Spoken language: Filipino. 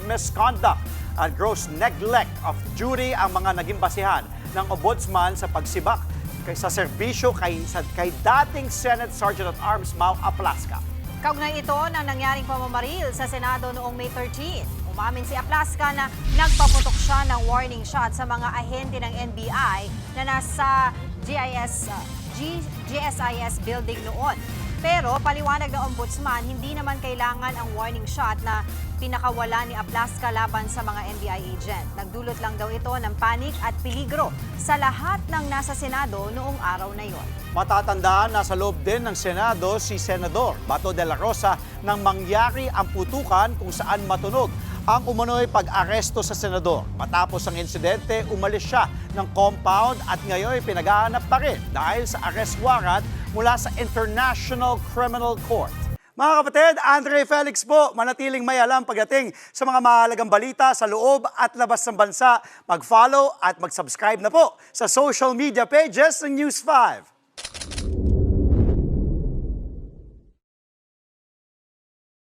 misconduct at gross neglect of duty ang mga naging basihan ng Ombudsman sa pagsibak sa serbisyo kay dating Senate Sergeant at Arms Mau Aplaska. Kaugnay ito ng nangyaring pamamaril sa Senado noong May 13. Umamin si Aplaska na nagpaputok siya ng warning shot sa mga ahente ng NBI na nasa GSIS building noon. Pero paliwanag ng Ombudsman, hindi naman kailangan ang warning shot na pinakawala ni Aplaska laban sa mga NBI agent. Nagdulot lang daw ito ng panik at peligro sa lahat ng nasa Senado noong araw na yon. Matatandaan na sa loob din ng Senado si Senador Bato de la Rosa nang mangyari ang putukan kung saan matunog ang umano'y pag-aresto sa senador. Matapos ang insidente, umalis siya ng compound at ngayon pinag-aanap pa rin dahil sa arrest warrant mula sa International Criminal Court. Mga kapatid, Andre Felix po, manatiling may alam pagdating sa mga mahalagang balita sa loob at labas ng bansa. Mag-follow at mag-subscribe na po sa social media pages ng News 5.